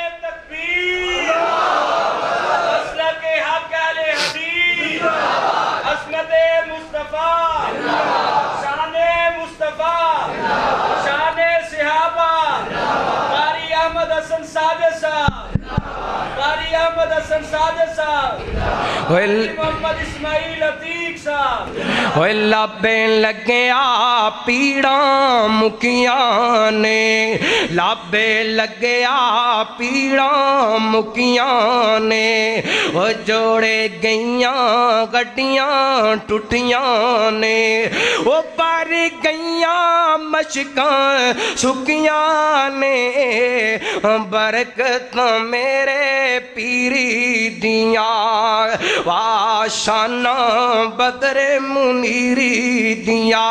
محمد اسماعیل عتیق صاحب لبیں لگیا پیڑاں مکیاں نے لبیں لگیا پیڑاں مکیاں نے وہ جوڑے گئیاں گڈیاں ٹوٹیاں نے وہ بار گئیاں مشکاں سکیاں نے برکتاں میرے پیری دیاں واشانہ بدر منیری دیاں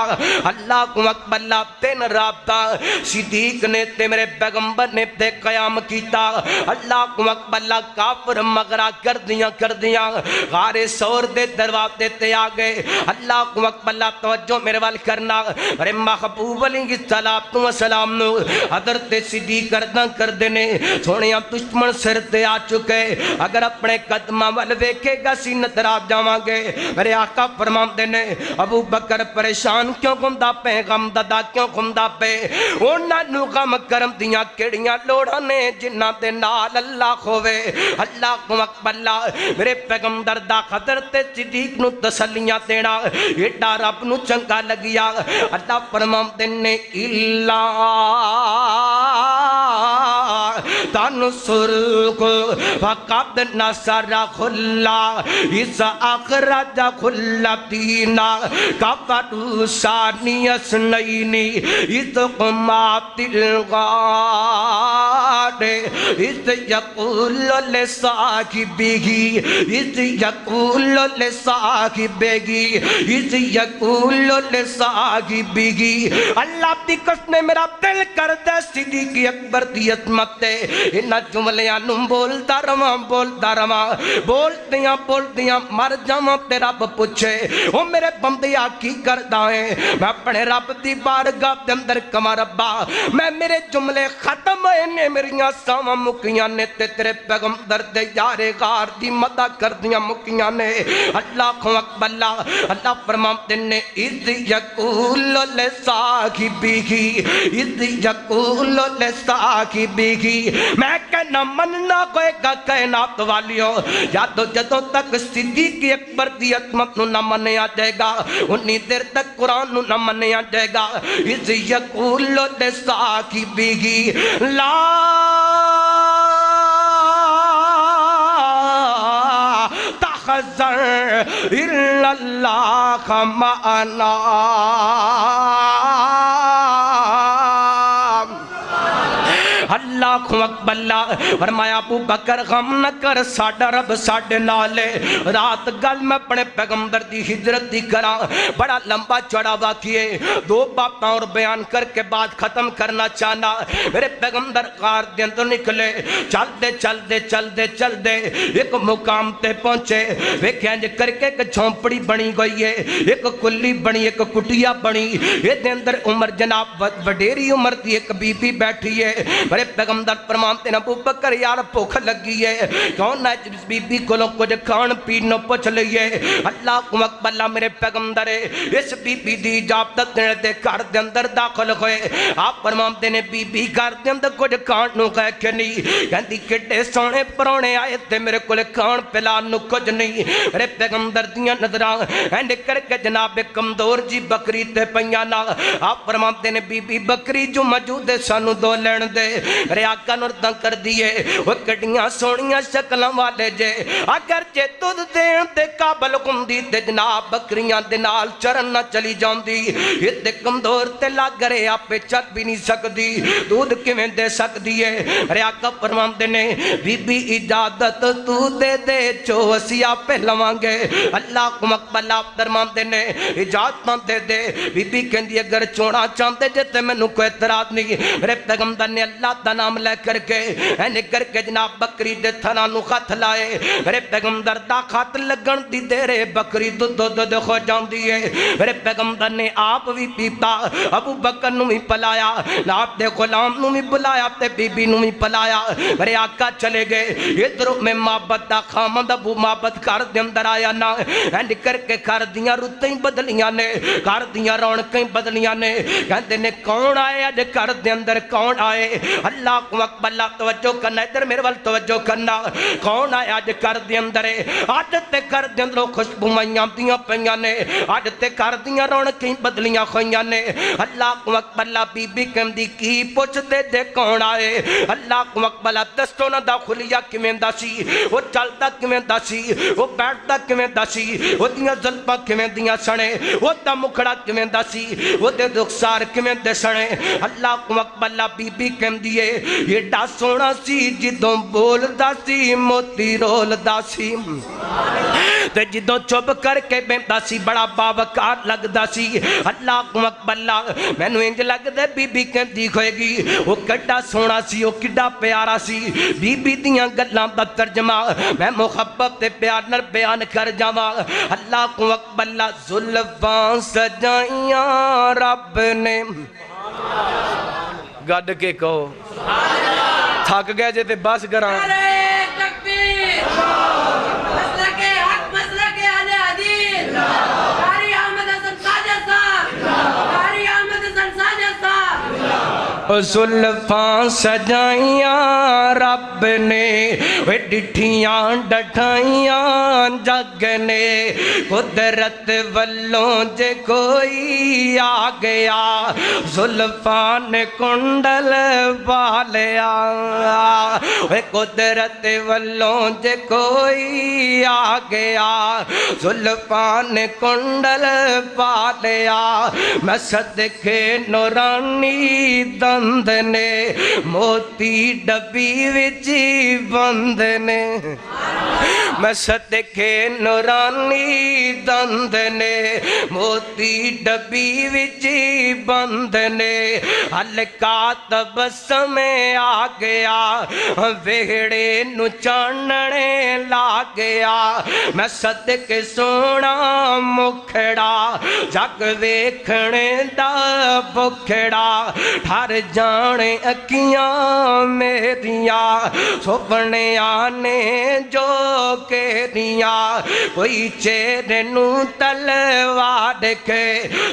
اللہ کو اکبر تین رابطہ صدیق نے تے میرے پیغمبر نے تے قیام کیتا اللہ کو اکبر کافر مغرہ کر دیاں غار سور دے دروازے تے آگئے اللہ کو اکبر توجہ میرے وال کرنا ارے محبوب علیہ السلام نو حضرت صدیق کر دینے سونیاں دشمن سر تے آ چکے اگر اپنے قدمہ وال ویکھے گا سی نتراب جاواں گے میرے آقا فرماندے نے ابو بکر پریشان کیوں گمدا پے غم دادا کیوں گمدا پے انہاں نو غم کرم دیاں کیڑیاں لوڑاں نے جنہاں دے نال اللہ ہووے اللہ کو اکبر میرے پیغمبر دا حضرت صدیق نو تسلیاں دینا ایڈا رب نو چنگا لگیا اللہ فرماندے نے اللہ تنصرکو فقد نصر خلا اس اخرج خلتینا کفر ثانی اثنین اس قمات الغار اس یقول لصاحبہ اس یقول لصاحبہ اس یقول لصاحبہ اللہ دی قسم میرا دل کر دے صدیق اکبر دی عظمت تے انہاں جملیاں نوں بولدا رواں بولدیاں مر جاواں تے رب پوچھے او میرے بندیا کی کردا ہے میں اپنے رب دی بارگاہ دے اندر کما ربا میں میرے جملے ختم ہوئے نے میریاں ساواں مکیاں نے تے تیرے پیغمبر دے یارے غار دی مدد کردیاں مکیاں نے اللہ اکبر اللہ فرماتے نے اذ یقول لصاحبہ اذ یقول لصاحبہ میں کہنا مننا کوئے گا کائنات والیوں یادو جدوں تک صدیق اکبر دی عظمت نو نہ منیا جائے گا انی دیر تک قرآن نو نہ منیا جائے گا اذ یقول لصاحبہ لا تحزن الا اللہ معنا اللہ اکبر فرمایا ابو بکر غم نہ کر ساڈا رب ساڈے نال ہے رات گل میں اپنے پیغمبر دی ہجرت دی کراں بڑا لمبا چوڑا واقعہ دو باتاں اور بیان کر کے بعد ختم کرنا چاہنا میرے پیغمبر غار دے اندر نکلے چل دے ایک مقام تے پہنچے ویکھیں انج کر کے ایک جھونپڑی بنی گئی ہے ایک کلی بنی ایک کٹیا بنی اے دے اندر عمر جناب وڈیری عمر دی ایک بی بی بیٹھی ہے میرے پیغمبر فرماتے ہیں ابو بکر یار بھوک لگی ہے کون نہ بی بی کولوں کچھ کھان پین نو پوچھ لئیے اللہ اکبر میرے پیغمبر اس بی بی دی اجازت دے گھر دے اندر داخل ہوئے آپ فرماتے ہیں بی بی گھر دے اندر کچھ کھان نو کہہ کے نہیں کہندی کڈے سونے پرونے آئے تے میرے کول کھان پلان نو کچھ نہیں میرے پیغمبر دیاں نظراں اینڈ کر کے جناب کمزور جی بکری تے پیاں نا آپ فرماتے ہیں بی بی بکری جو موجود ہے سانو دو لین دے میرے آقا نو رداں کر دیے وہ کڈیاں سونیاں شکلاں والے جے اگر جے دودھ دین تے قابل ہوندی تے جناب بکریاں دے نال چرن نہ چلی جاندی تے کمزور تے لگ رہے آپے چل بھی نہیں سکدی دودھ کیویں دے سکدی ہے میرے آقا فرماندے نے بی بی اجازت تو دے دے جو اسی آپے لواں گے اللہ اکبر آپ فرماندے نے اجازت دے دے بی بی کہندی اگر چونا چاہتے جے تے مینوں کوئی اعتراض نہیں میرے پیغمبر نے اللہ دا نام لے کر کے این کر کے جناب بکری دے تھنا نو خط لائے میرے پیغمبر دا خط لگن دی دیرے بکری دودھ ہو جاندی ہے میرے پیغمبر نے آپ بھی پیتا ابو بکر نو بھی پلایا آپ دے غلام نو بھی بلایا تے بی بی نو بھی پلایا میرے آقا چلے گئے ادھر میں محبت دا خامد ابو محبت کر دے اندر آیا نا این کر کے کر دیاں رتیں بدلیاں نے کر دیاں رونقیں بدلیاں نے کہندے نے کون آئے اج کر دے اندر کون آئے اللہ اکبر اللہ توجہ کرنا ادھر میرے وال توجہ کرنا کون آئے اج کر دے اندر اج تے کر دے اندر خوشبوئیاں دیاں پیاں نے اج تے کر دیاں رونقیں بدلیاں ہوئیاں نے اللہ اکبر اللہ بی بی کہندی کی پوچھ دے دے کون آئے اللہ اکبر دستوں نہ دا خلیہ کیویں دا سی وہ چلدا کیویں دا سی وہ بیٹھدا کیویں دا سی وہ دیاں زلفاں کیویں دیاں سنے وہ دا مکھڑا کیویں دا سی وہ دے رخسار کیویں دے سنے اللہ اکبر اللہ بی بی کہندی ہے ایڈا سونا سی جدوں بولدا سی موتی رولدا سی تے جدوں چپ کر کے بیندا سی بڑا باوقار لگدا سی اللہ اکبر اللہ مینوں انج لگدا بی بی کہندی ہوئے گی وہ کڈا سونا سی وہ کڈا پیارا سی بی بی دیاں گلاں دا ترجمہ میں محبت تے پیار نال بیان کر جاواں اللہ اکبر اللہ زلفاں سجائیاں رب نے گڈ کے کہو تھک گئے جے تے بس کراں زلفاں سجائیاں رب نے ڈٹھیاں ڈٹھائیاں جگ نے قدرت والوں جے کوئی آ گیا زلفاں نے کنڈل والیا قدرت والوں جے کوئی آ گیا زلفاں نے کنڈل والیا میں صدقے نورانی دند نے موتی ڈبی وچی بند نے میں صدقے نورانی دند نے موتی ڈبی وچی بند نے ہلکا تبسم آ گیا ویڑے نو چاننے لا گیا میں صدقے سونا مکھڑا جگ ویکھنے دا بکھڑا ٹھر جانے اکیاں میریاں سپنے آنے جو کہریاں کوئی چہرے نو تلوار کے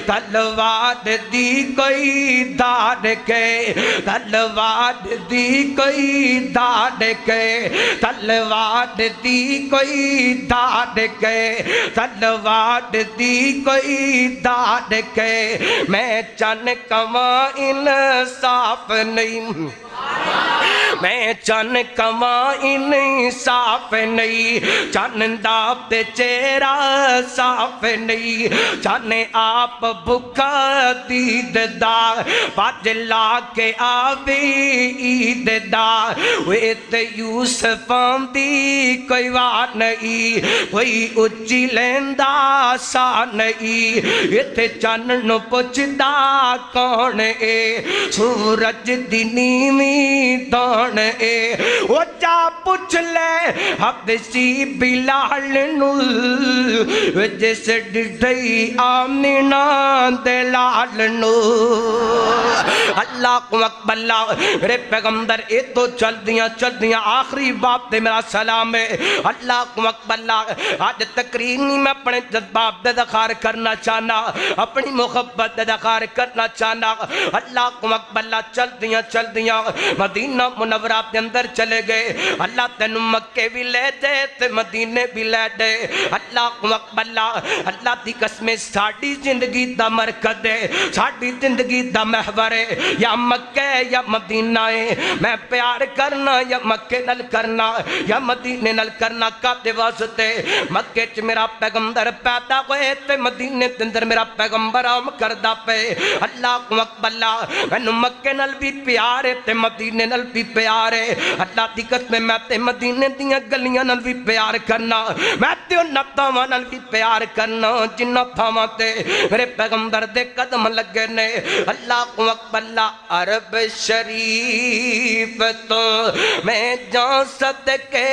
تلوار دی کوئی دار کے تلوار دی کوئی دار کے تلوار دی کوئی دار کے تلوار دی کوئی دار کے میں چن کماں انصاف نہیں میں چن کماں انصاف نہیں چن دا تے چہرہ صاف نہیں چن آپ بھکا دید دا پاج لا کے آوی عید دا ویت یوسفاں دی کوئی وار نہیں کوئی اچھی لیندہ سا نہیں اتھے چن نو پچھدا کون اے سورج دی نیمی دان اے وہ جا پوچھ لے حبشی بلال نو جس ڈڈھئی آمینہ دلال نو اللہ اکبر اللہ میرے پیغمبر اندر ایک تو چل دیاں آخری باب تے میرا سلام ہے اللہ اکبر اللہ آج تقریر نہیں میں اپنے جذبات دے دخار کرنا چاہنا اپنی محبت دے دخار کرنا چاہنا اللہ اکبر اللہ چل دیاں مدینہ منورہ دے اندر چلے گئے اللہ تینو مکے بھی لے دے تے مدینے بھی لے دے اللہ اکبر اللہ دی قسمیں ساڑی زندگی دا مرکز ہے ساڑی زندگی دا محور ہے یا مکہ یا مدینہ ہے میں پیار کرنا یا مکے نل کرنا یا مدینے نل کرنا کا دے واسطے مکے چ میرا پیغمبر پیدا ہوئے تے مدینے اندر میرا پیغمبر آم کردہ پہ اللہ اکبر اللہ میں مکے نل بھی پیار ہے تے مدینے نل بھی پیار ہے اللہ دی قسم میں تے مدینے دیاں گلیاں نل بھی پیار کرنا میں تے انہاں تھاواں نل بھی پیار کرنا جنہاں تھاواں تے میرے پیغمبر دے قدم لگے نے اللہ اکبر اللہ عرب شریف تو میں جان صدقے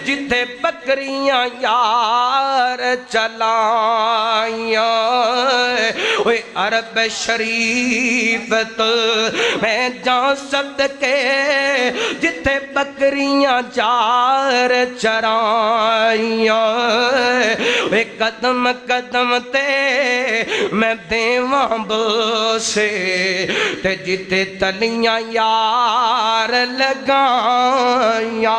جتھے بکریاں یار چلائیاں اوے عرب شریف تو میں جان صدقے جتھے بکریاں یار چرائیاں اوے قدم قدم تے میں دیواں بوسے تے جتے تلیاں یار لگائیاں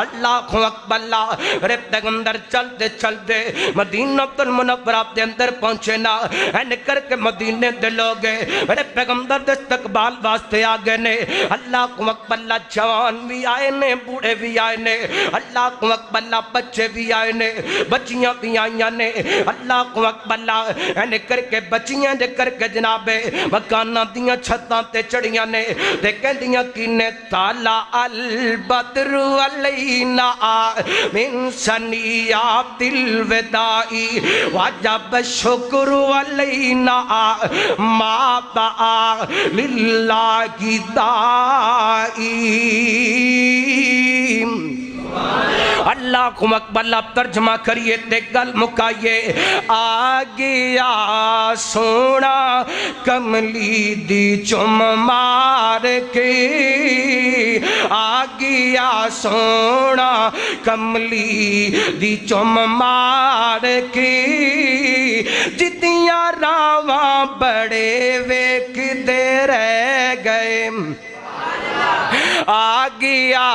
اللہ اکبر اللہ میرے پیغمبر چل دے مدینہ المنورہ دے اندر پہنچے نا این کر کے مدینے دے لوگ میرے پیغمبر دے استقبال واسطے آگے نے اللہ اکبر اللہ جوان بھی آئے نے بوڑھے بھی آئے نے اللہ اکبر اللہ بچے بھی آئے نے بچیاں بھی آئیاں نے اللہ اکبر اللہ این کر کے بچیاں دے کر کے جناب مکانہ دیاں چھتاں تے چڑیاں نے دیکھیں دیاں کینے تالا البدر علینا من سنیات الودائی واجب شکر علینا ما دعا للہ دائی اللہ کو اکبر اللہ ترجمہ کریے تے گل مکائیے آ گیا سونا کملی دی چم مار کے آ گیا سونا کملی دی چم مار کے جتیاں راواں بڑے ویک دے رہ گئے آ گیا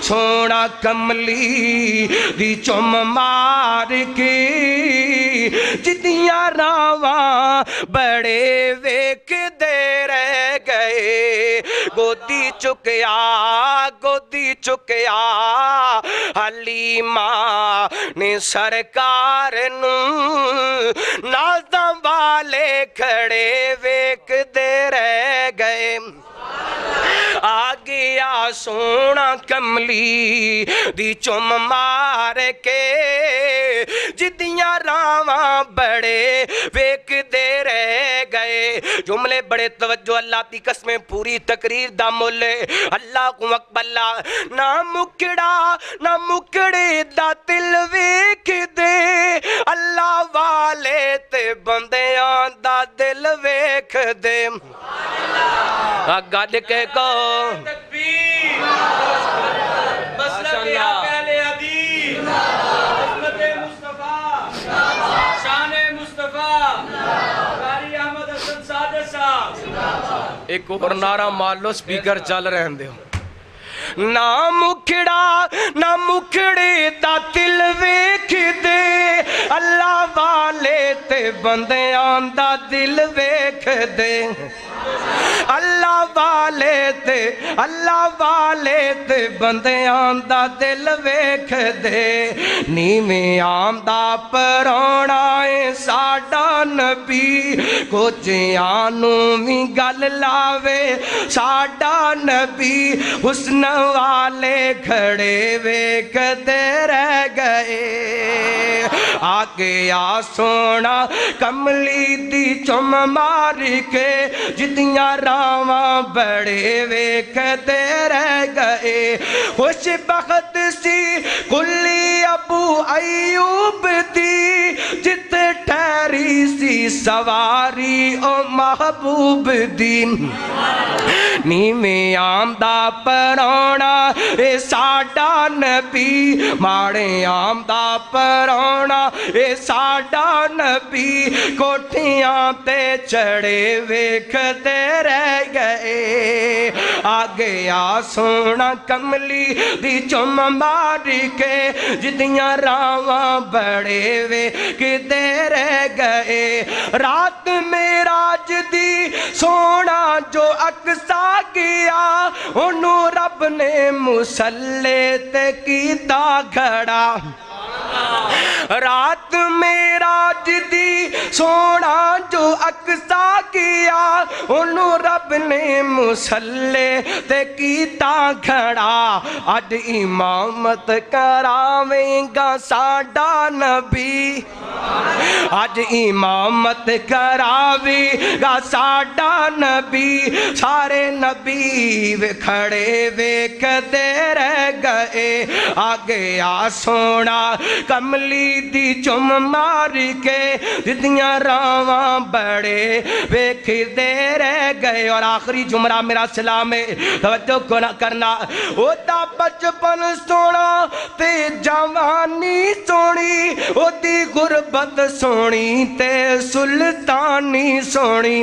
سونا کملی دی چم مار کے جتیاں راواں بڑے ویک دے رہ گئے گودی چکیا حلیمہ نے سرکار نو نازاں والے کھڑے ویک دے رہ گئے آ گیا سونا کملی دی چم مار کے جدیاں راواں بڑے ویک دے رہ گئے جملے بڑے توجہ اللہ دی قسمیں پوری تقریر دا ملے اللہ کو اکبر اللہ نہ مکڑے دا دل ویک دے اللہ والے تے بندیاں دا دل ویک دے گاڑ کے کو تکبیر مسلک اہل حدیث عظمت مصطفیٰ شان مصطفیٰ قاری احمد حسن صادق صاحب ایک اور نعرہ مالو سپیکر چل رہے ہیں دیو نہ مکھڑے دا دل ویکھ دے اللہ والے تے بندیاں دا دل ویکھ دے اللہ والے تے بندیاں دا دل ویکھ دے نیویں آمدہ پرونا ہے ساڈا نبی کوچیاں نوں وی گل لاوے ساڈا نبی حسن والے کھڑے ویکھ دے رہ گئے آ گیا سونا کملی دی چم مار کے جتیاں راواں بڑے ویکھ دے رہ گئے خوش بخت سی کلی ابو ایوب دی جتے ٹھہری سی سواری او محبوب دین نیویں آمدہ پراؤنا اے ساڈا نبی ماڑے آمدہ پراؤنا اے ساڈا نبی کوٹھیاں تے چڑھے ویکھتے رہ گئے آگے آ سونا کملی دی چم مار کے جدیاں راواں بڑے ویکھتے رہ گئے رات معراج دی سونا جو اقصا گیا انہوں رب نے مسلے تے کیتا گھڑا رات معراج دی سونا جو اقصا کیا انہوں رب نے مسلے تے کیتا گھڑا اج امامت کراویں گا ساڈا نبی اج امامت کراویں گا ساڈا نبی سارے نبی کھڑے ویکھدے رہ گئے آگے آ سونا کملی دی چم مار کے جدیاں راواں بڑے ویکھدے رہ گئے اور آخری جمرہ میرا سلام ہے توجہ کرنا او دا بچپن سونا تے جوانی سونی او دی غربت سونی تے سلطانی سونی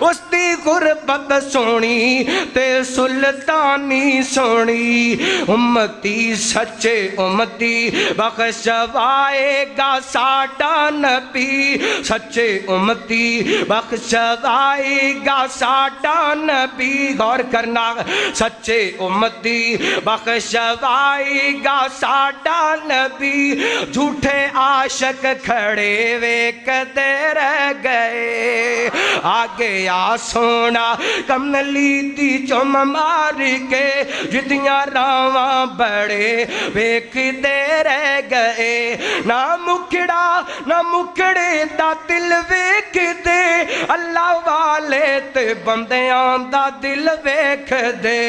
اس دی غربت سونی تے سلطانی سونی امتی سچے امتی بخشوائے گا ساڈا نبی سچے امتی بخشوائے گا ساڈا نبی غور کرنا سچے امتی بخشوائے گا ساڈا نبی جھوٹے عاشق کھڑے ویکھدے رہ گئے آگے آ سونا کملی دی چم مار کے جدیاں راواں بڑے ویکھدے رہ گئے نہ مکڑے دا دل ویکھدے اللہ والے تے بندیاں دا دل ویکھدے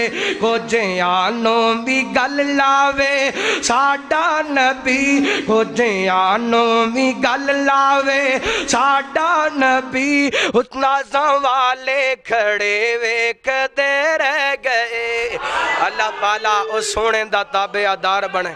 کجیانوں بھی گل لاوے ساڈا نبی کجیانوں بھی گل لاوے ساڈا نبی نازاں والے کھڑے ویکھدے رہ گئے اللہ پالا اس سونے دا تابعدار بنے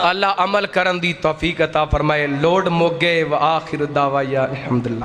اللہ عمل کرن دی توفیق عطا فرمائے لوڈ موگے و آخر دعویٰ الحمدللہ